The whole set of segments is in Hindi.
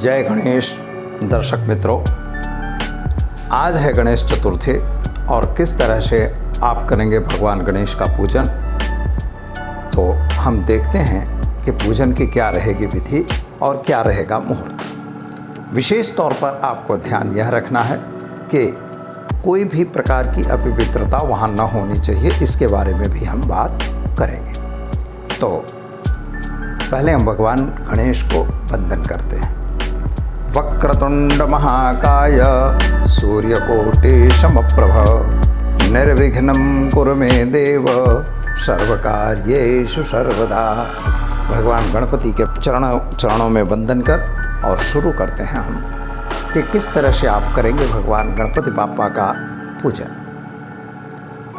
जय गणेश दर्शक मित्रों, आज है गणेश चतुर्थी और किस तरह से आप करेंगे भगवान गणेश का पूजन। तो हम देखते हैं कि पूजन की क्या रहेगी विधि और क्या रहेगा मुहूर्त। विशेष तौर पर आपको ध्यान यह रखना है कि कोई भी प्रकार की अपवित्रता वहाँ न होनी चाहिए, इसके बारे में भी हम बात करेंगे। तो पहले हम भगवान गणेश को वंदन करते हैं। वक्रतुंड महाकाय सूर्यकोटि समप्रभ निर्विघ्नं कुरु मे देव सर्वकार्येषु सर्वदा। भगवान गणपति के चरणों में वंदन कर और शुरू करते हैं हम कि किस तरह से आप करेंगे भगवान गणपति बाप्पा का पूजन।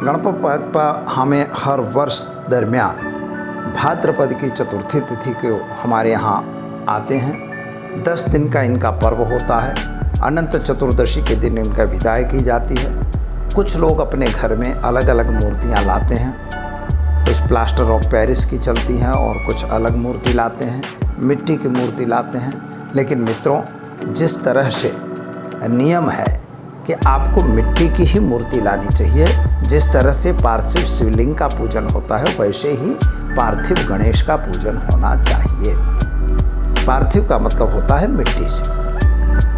गणपति बाप्पा हमें हर वर्ष दरमियान भाद्रपद की चतुर्थी तिथि को हमारे यहाँ आते हैं। 10 दिन का इनका पर्व होता है। अनंत चतुर्दशी के दिन इनका विदाई की जाती है। कुछ लोग अपने घर में अलग अलग मूर्तियाँ लाते हैं। कुछ प्लास्टर ऑफ पेरिस की चलती हैं और कुछ अलग मूर्ति लाते हैं, मिट्टी की मूर्ति लाते हैं। लेकिन मित्रों, जिस तरह से नियम है कि आपको मिट्टी की ही मूर्ति लानी चाहिए, जिस तरह से पार्थिव शिवलिंग का पूजन होता है वैसे ही पार्थिव गणेश का पूजन होना चाहिए। पार्थिव का मतलब होता है मिट्टी से।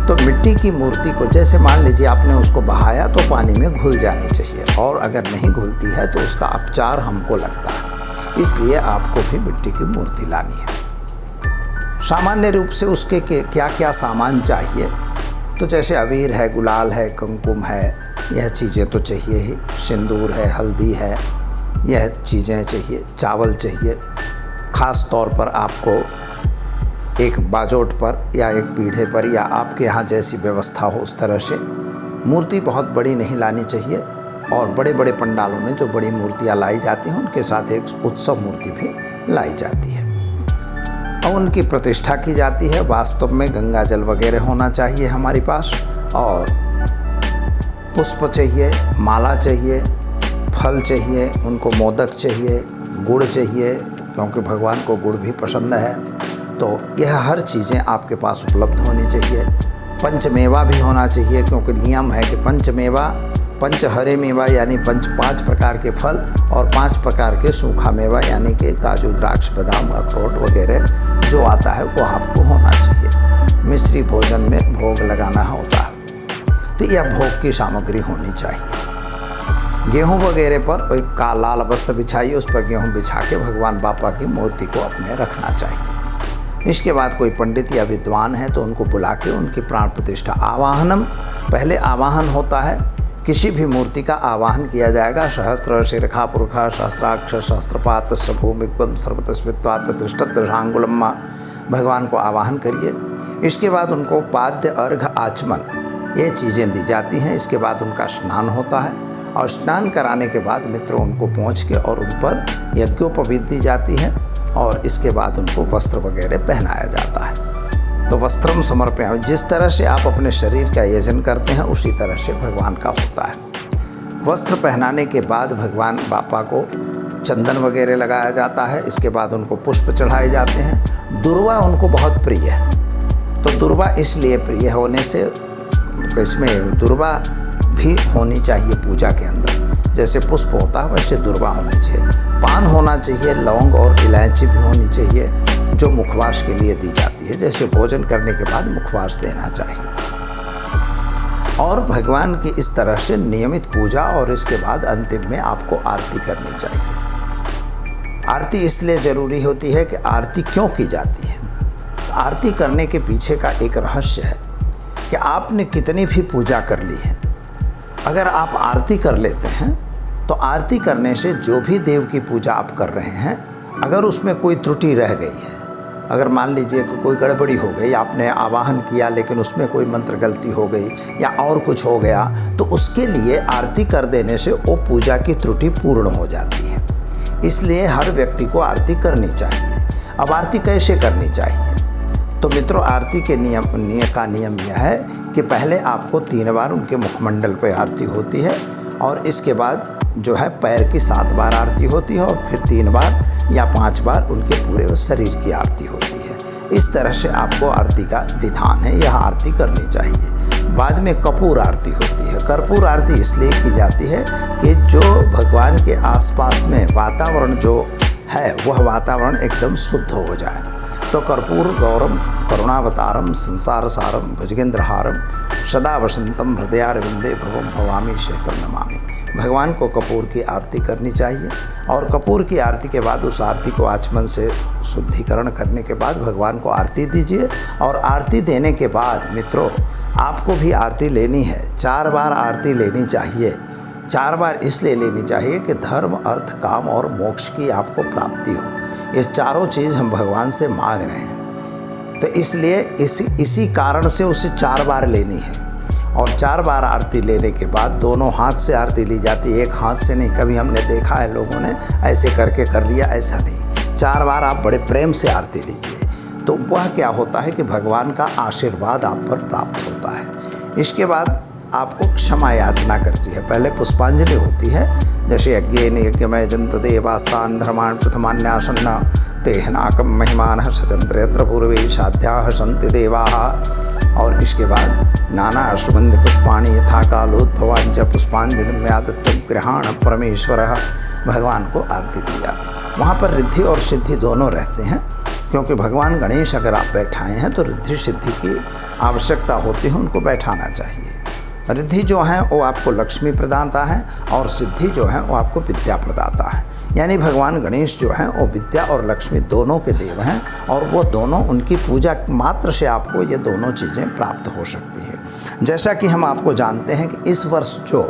तो मिट्टी की मूर्ति को जैसे मान लीजिए आपने उसको बहाया तो पानी में घुल जानी चाहिए, और अगर नहीं घुलती है तो उसका उपचार हमको लगता है, इसलिए आपको भी मिट्टी की मूर्ति लानी है। सामान्य रूप से उसके क्या क्या सामान चाहिए, तो जैसे अबीर है, गुलाल है, कुमकुम है, यह चीज़ें तो चाहिए ही। सिंदूर है, हल्दी है, यह चीज़ें चाहिए। चावल चाहिए। ख़ास तौर पर आपको एक बाजोट पर या एक पीढ़े पर या आपके यहाँ जैसी व्यवस्था हो उस तरह से मूर्ति बहुत बड़ी नहीं लानी चाहिए। और बड़े बड़े पंडालों में जो बड़ी मूर्तियाँ लाई जाती हैं उनके साथ एक उत्सव मूर्ति भी लाई जाती है और उनकी प्रतिष्ठा की जाती है। वास्तव में गंगा जल वगैरह होना चाहिए हमारे पास, और पुष्प चाहिए, माला चाहिए, फल चाहिए, उनको मोदक चाहिए, गुड़ चाहिए क्योंकि भगवान को गुड़ भी पसंद है। तो यह हर चीज़ें आपके पास उपलब्ध होनी चाहिए। पंचमेवा भी होना चाहिए क्योंकि नियम है कि पंचमेवा, पंच हरे मेवा यानी 5 प्रकार के फल और 5 प्रकार के सूखा मेवा यानी कि काजू, द्राक्ष, बादाम, अखरोट वगैरह जो आता है वो आपको होना चाहिए। मिश्री भोजन में भोग लगाना होता है, तो यह भोग की सामग्री होनी चाहिए। गेहूं वगैरह पर एक लाल वस्त्र बिछाइए, उस पर गेहूं बिछा के भगवान बाप्पा की मूर्ति को अपने रखना चाहिए। इसके बाद कोई पंडित या विद्वान है तो उनको बुला के उनकी प्राण प्रतिष्ठा, आवाहनम, पहले आवाहन होता है। किसी भी मूर्ति का आवाहन किया जाएगा। सहस्त्र शिरखा पुरुखा सहस्राक्ष सहस्त्रपात भूमिक्वम सर्वतस्वित्वात् तिष्ठद्दशांगुलम, भगवान को आवाहन करिए। इसके बाद उनको पाद्य, अर्घ, आचमन ये चीज़ें दी जाती हैं। इसके बाद उनका स्नान होता है और स्नान कराने के बाद मित्रों उनको पहुँच के और उन पर यज्ञोपवीत दी जाती है और इसके बाद उनको वस्त्र वगैरह पहनाया जाता है। तो वस्त्रम समर्पयामि, जिस तरह से आप अपने शरीर का आयोजन करते हैं उसी तरह से भगवान का होता है। वस्त्र पहनाने के बाद भगवान बाप्पा को चंदन वगैरह लगाया जाता है। इसके बाद उनको पुष्प चढ़ाए जाते हैं। दुर्वा उनको बहुत प्रिय है, तो दुर्वा इसलिए प्रिय होने से इसमें दुर्वा भी होनी चाहिए पूजा के अंदर। जैसे पुष्प होता है वैसे दुर्वा होनी चाहिए। पान होना चाहिए, लौंग और इलायची भी होनी चाहिए जो मुखवास के लिए दी जाती है। जैसे भोजन करने के बाद मुखवास देना चाहिए। और भगवान की इस तरह से नियमित पूजा और इसके बाद अंतिम में आपको आरती करनी चाहिए। आरती इसलिए ज़रूरी होती है कि आरती क्यों की जाती है। आरती करने के पीछे का एक रहस्य है कि आपने कितनी भी पूजा कर ली है, अगर आप आरती कर लेते हैं तो आरती करने से जो भी देव की पूजा आप कर रहे हैं, अगर उसमें कोई त्रुटि रह गई है, अगर मान लीजिए कि कोई गड़बड़ी हो गई, आपने आवाहन किया लेकिन उसमें कोई मंत्र गलती हो गई या और कुछ हो गया, तो उसके लिए आरती कर देने से वो पूजा की त्रुटि पूर्ण हो जाती है। इसलिए हर व्यक्ति को आरती करनी चाहिए। अब आरती कैसे करनी चाहिए, तो मित्रों आरती के नियम यह है कि पहले आपको 3 बार उनके मुखमंडल पर आरती होती है और इसके बाद जो है पैर की 7 बार आरती होती है और फिर 3 बार या 5 बार उनके पूरे शरीर की आरती होती है। इस तरह से आपको आरती का विधान है, यह आरती करनी चाहिए। बाद में कपूर आरती होती है। कर्पूर आरती इसलिए की जाती है कि जो भगवान के आसपास में वातावरण जो है वह वातावरण एकदम शुद्ध हो जाए। तो कर्पूर गौरम करुणावतारम संसार सारम भुजगेंद्रहारम सदा वसंतम हृदयारविंदे भवम भवामी शेतम नमामि। भगवान को कपूर की आरती करनी चाहिए और कपूर की आरती के बाद उस आरती को आचमन से शुद्धिकरण करने के बाद भगवान को आरती दीजिए। और आरती देने के बाद मित्रों आपको भी आरती लेनी है। 4 बार आरती लेनी चाहिए। 4 बार इसलिए लेनी चाहिए कि धर्म अर्थ काम और मोक्ष की आपको प्राप्ति हो। ये चारों चीज़ हम भगवान से मांग रहे हैं, तो इसलिए इसी कारण से उसे 4 बार लेनी है। और 4 बार आरती लेने के बाद दोनों हाथ से आरती ली जाती है, एक हाथ से नहीं। कभी हमने देखा है लोगों ने ऐसे करके कर लिया, ऐसा नहीं। 4 बार आप बड़े प्रेम से आरती लीजिए, तो वह क्या होता है कि भगवान का आशीर्वाद आप पर प्राप्त होता है। इसके बाद आपको क्षमा याचना करती है। पहले पुष्पांजलि होती है, जैसे यज्ञेन यज्ञमय जंतु देवास्तान धर्माण प्रथमान्यासन्न तेहनाकम महिमान सचंद्र यत्र पूर्वे साध्या सन्ति देवाः। और इसके बाद नाना सुगंध पुष्पाणि यथा कालोद्भवांच पुष्पांजलि आदत्तम गृहाण परमेश्वर। भगवान को आरती दी जाती। वहाँ पर रिद्धि और सिद्धि दोनों रहते हैं, क्योंकि भगवान गणेश अगर आप बैठाए हैं तो रिद्धि सिद्धि की आवश्यकता होती है, उनको बैठाना चाहिए। रिद्धि जो है वो आपको लक्ष्मी प्रदाता है और सिद्धि जो है वो आपको विद्या प्रदाता है। यानी भगवान गणेश जो हैं वो विद्या और लक्ष्मी दोनों के देव हैं, और वो दोनों उनकी पूजा मात्र से आपको ये दोनों चीज़ें प्राप्त हो सकती है। जैसा कि हम आपको जानते हैं कि इस वर्ष जो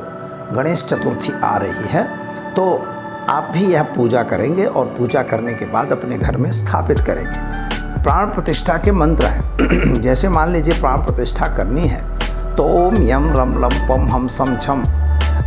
गणेश चतुर्थी आ रही है, तो आप भी यह पूजा करेंगे और पूजा करने के बाद अपने घर में स्थापित करेंगे। प्राण प्रतिष्ठा के मंत्र हैं। जैसे मान लीजिए प्राण प्रतिष्ठा करनी है तो ओम यम रम लम पम हम सम छम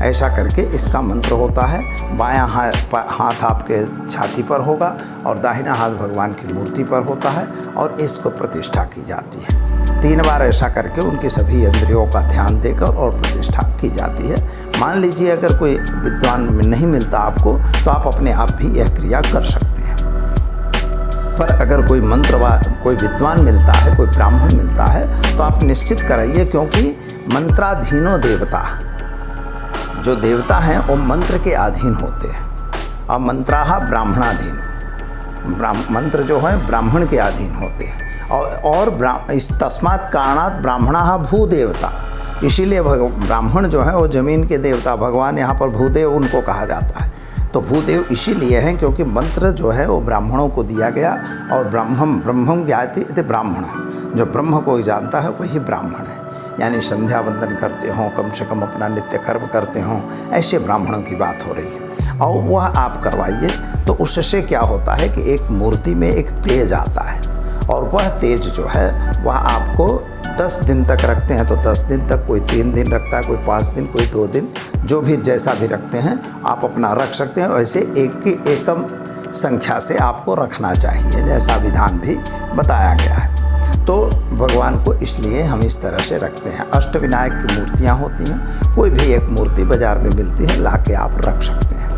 ऐसा करके इसका मंत्र होता है। बायां हाथ आपके छाती पर होगा और दाहिना हाथ भगवान की मूर्ति पर होता है और इसको प्रतिष्ठा की जाती है। 3 बार ऐसा करके उनकी सभी इंद्रियों का ध्यान देकर और प्रतिष्ठा की जाती है। मान लीजिए अगर कोई विद्वान नहीं मिलता आपको, तो आप अपने आप भी यह क्रिया कर सकते हैं। पर अगर कोई कोई विद्वान मिलता है, कोई ब्राह्मण मिलता है, तो आप निश्चित कराइए, क्योंकि मंत्राधीनो देवता, जो देवता हैं वो मंत्र के अधीन होते हैं। और मंत्राः ब्राह्मणाधीन, मंत्र जो है ब्राह्मण के अधीन होते हैं। और इस तस्मात् कारणात् ब्राह्मणाः भूदेवता, इसीलिए ब्राह्मण जो है वो ज़मीन के देवता, भगवान यहाँ पर भूदेव उनको कहा जाता है। तो भूदेव इसीलिए हैं क्योंकि मंत्र जो है वो ब्राह्मणों को दिया गया। और ब्रह्मम ज्ञाति इति ब्राह्मण, जो ब्रह्म को जानता है वही ब्राह्मण है। यानी संध्या वंदन करते हों, कम से कम अपना नित्य कर्म करते हों, ऐसे ब्राह्मणों की बात हो रही है। और वह आप करवाइए, तो उससे क्या होता है कि एक मूर्ति में एक तेज आता है, और वह तेज जो है वह आपको 10 दिन तक रखते हैं। तो 10 दिन तक, कोई 3 दिन रखता है, कोई 5 दिन, कोई 2 दिन, जो भी जैसा भी रखते हैं आप अपना रख सकते हैं। वैसे एकम संख्या से आपको रखना चाहिए, जैसा विधान भी बताया गया है। तो भगवान को इसलिए हम इस तरह से रखते हैं। अष्टविनायक की मूर्तियाँ होती हैं, कोई भी एक मूर्ति बाज़ार में मिलती है, ला के आप रख सकते हैं।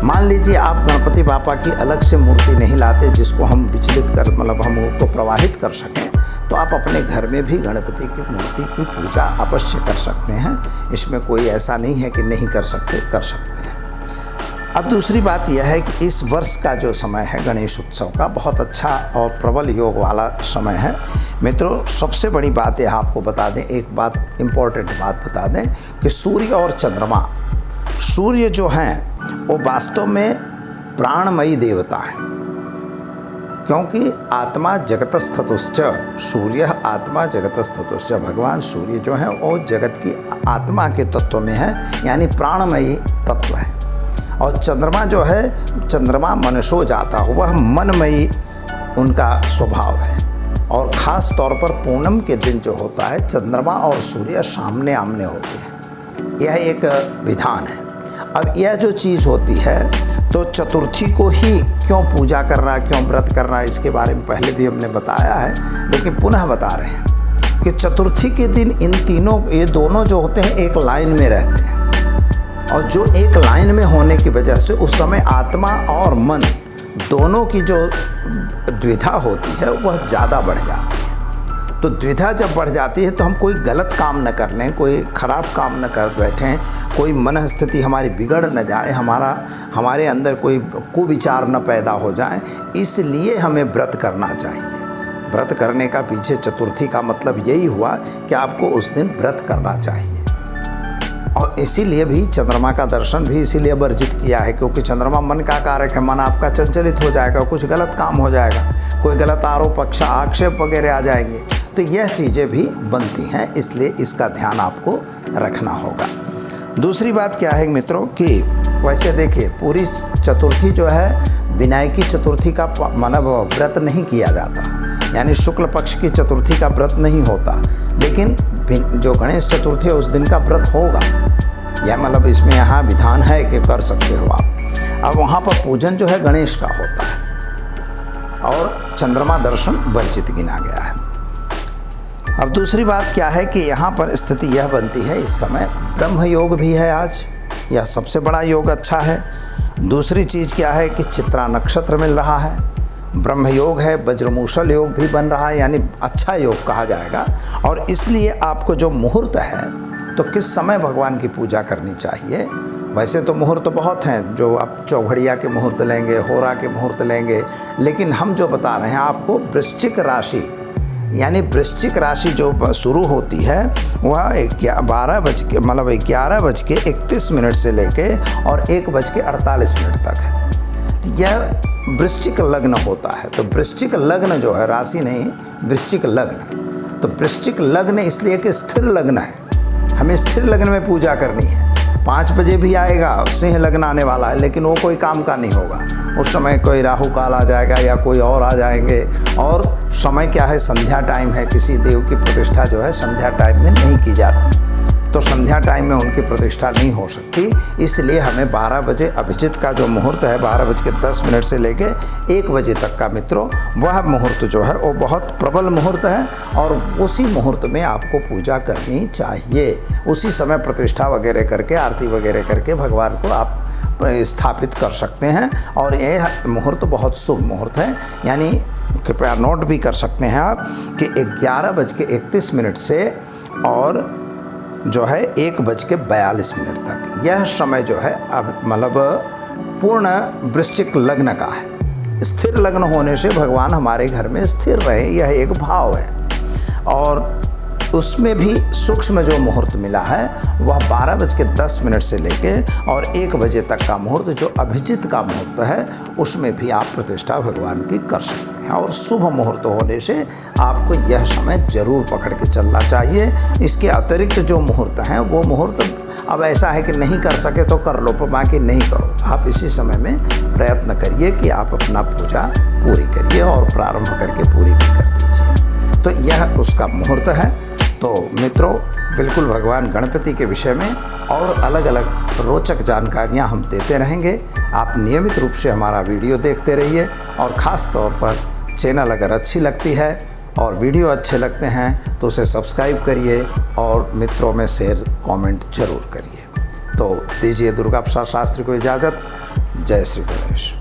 मान लीजिए आप गणपति बापा की अलग से मूर्ति नहीं लाते, जिसको हम विचलित कर हम उसको प्रवाहित कर सकें, तो आप अपने घर में भी गणपति की मूर्ति की पूजा अवश्य कर सकते हैं। इसमें कोई ऐसा नहीं है कि नहीं कर सकते, कर सकते हैं। अब दूसरी बात यह है कि इस वर्ष का जो समय है गणेश उत्सव का, बहुत अच्छा और प्रबल योग वाला समय है। मित्रों, सबसे बड़ी बात यह आपको बता दें, एक बात इम्पोर्टेंट बात बता दें कि सूर्य और चंद्रमा, सूर्य जो हैं वो वास्तव में प्राणमयी देवता हैं, क्योंकि आत्मा जगतस्थतुश्च, सूर्य आत्मा जगतस्थतुश्च, भगवान सूर्य जो है वो जगत की आत्मा के तत्व में है, यानी प्राणमयी तत्व है। और चंद्रमा जो है, चंद्रमा मनसो जाता हो, वह मनमयी उनका स्वभाव है। और ख़ास तौर पर पूनम के दिन जो होता है, चंद्रमा और सूर्य सामने आमने होते हैं, यह एक विधान है। अब यह जो चीज़ होती है, तो चतुर्थी को ही क्यों पूजा करना, क्यों व्रत करना, इसके बारे में पहले भी हमने बताया है, लेकिन पुनः बता रहे हैं कि चतुर्थी के दिन इन तीनों, ये दोनों जो होते हैं एक लाइन में रहते हैं। और जो एक लाइन में होने की वजह से उस समय आत्मा और मन दोनों की जो द्विधा होती है वह ज़्यादा बढ़ जाती है। तो द्विधा जब बढ़ जाती है तो हम कोई गलत काम न कर लें, कोई ख़राब काम न कर बैठें, कोई मन स्थिति हमारी बिगड़ न जाए, हमारे अंदर कोई कुविचार न पैदा हो जाए, इसलिए हमें व्रत करना चाहिए। व्रत करने का पीछे चतुर्थी का मतलब यही हुआ कि आपको उस दिन व्रत करना चाहिए। और इसीलिए भी चंद्रमा का दर्शन भी इसीलिए वर्जित किया है, क्योंकि चंद्रमा मन का कारक है। मन आपका चंचलित हो जाएगा, कुछ गलत काम हो जाएगा, कोई गलत आरोप आक्षेप वगैरह आ जाएंगे, तो यह चीज़ें भी बनती हैं, इसलिए इसका ध्यान आपको रखना होगा। दूसरी बात क्या है मित्रों कि वैसे देखिए पूरी चतुर्थी जो है विनायकी चतुर्थी का मतलब व्रत नहीं किया जाता, यानी शुक्ल पक्ष की चतुर्थी का व्रत नहीं होता, लेकिन जो गणेश चतुर्थी है उस दिन का व्रत होगा। यह मतलब इसमें यहाँ विधान है कि कर सकते हो आप। अब वहाँ पर पूजन जो है गणेश का होता है और चंद्रमा दर्शन वर्जित गिना गया है। अब दूसरी बात क्या है कि यहाँ पर स्थिति यह बनती है, इस समय ब्रह्म योग भी है आज, यह सबसे बड़ा योग अच्छा है। दूसरी चीज़ क्या है कि चित्रा नक्षत्र मिल रहा है, ब्रह्म योग है, वज्रमूषल योग भी बन रहा है, यानी अच्छा योग कहा जाएगा। और इसलिए आपको जो मुहूर्त है तो किस समय भगवान की पूजा करनी चाहिए। वैसे तो मुहूर्त बहुत हैं, जो आप चौघड़िया के मुहूर्त लेंगे, होरा के मुहूर्त लेंगे, लेकिन हम जो बता रहे हैं आपको वृश्चिक राशि, यानी वृश्चिक राशि जो शुरू होती है वह 11:31 से लेके और 1:48 तक है। यह वृश्चिक लग्न होता है। तो वृश्चिक लग्न जो है, राशि नहीं, वृश्चिक लग्न। तो वृश्चिक लग्न इसलिए कि स्थिर लग्न है, हमें स्थिर लग्न में पूजा करनी है। 5 बजे भी आएगा, सिंह लग्न आने वाला है, लेकिन वो कोई काम का नहीं होगा। उस समय कोई राहु काल आ जाएगा या कोई और आ जाएंगे। और समय क्या है, संध्या टाइम है, किसी देव की प्रतिष्ठा जो है संध्या टाइम में नहीं की जाती, तो संध्या टाइम में उनकी प्रतिष्ठा नहीं हो सकती। इसलिए हमें 12 बजे अभिजित का जो मुहूर्त है 12:10 से लेके 1 बजे तक का मित्रों, वह मुहूर्त जो है वो बहुत प्रबल मुहूर्त है और उसी मुहूर्त में आपको पूजा करनी चाहिए। उसी समय प्रतिष्ठा वगैरह करके, आरती वगैरह करके भगवान को आप स्थापित कर सकते हैं। और यह मुहूर्त बहुत शुभ मुहूर्त है, यानी कृपया नोट भी कर सकते हैं आप कि 11:31 से और जो है 1:42 तक, यह समय जो है अब मतलब पूर्ण वृश्चिक लग्न का है। स्थिर लग्न होने से भगवान हमारे घर में स्थिर रहे, यह एक भाव है। और उसमें भी सूक्ष्म जो मुहूर्त मिला है वह 12:10 से लेके और 1 बजे तक का मुहूर्त जो अभिजित का मुहूर्त है, उसमें भी आप प्रतिष्ठा भगवान की कर सकते हैं। और शुभ मुहूर्त होने से आपको यह समय जरूर पकड़ के चलना चाहिए। इसके अतिरिक्त जो मुहूर्त हैं वो मुहूर्त अब ऐसा है कि नहीं कर सके तो कर लो, बाकी नहीं करो। आप इसी समय में प्रयत्न करिए कि आप अपना पूजा पूरी करिए और प्रारंभ करके पूरी भी कर दीजिए। तो यह उसका मुहूर्त है। तो मित्रों, बिल्कुल भगवान गणपति के विषय में और अलग अलग रोचक जानकारियां हम देते रहेंगे। आप नियमित रूप से हमारा वीडियो देखते रहिए और ख़ास तौर पर चैनल अगर अच्छी लगती है और वीडियो अच्छे लगते हैं तो उसे सब्सक्राइब करिए और मित्रों में शेयर कमेंट जरूर करिए। तो दीजिए दुर्गा प्रसाद शास्त्री को इजाज़त। जय श्री गणेश।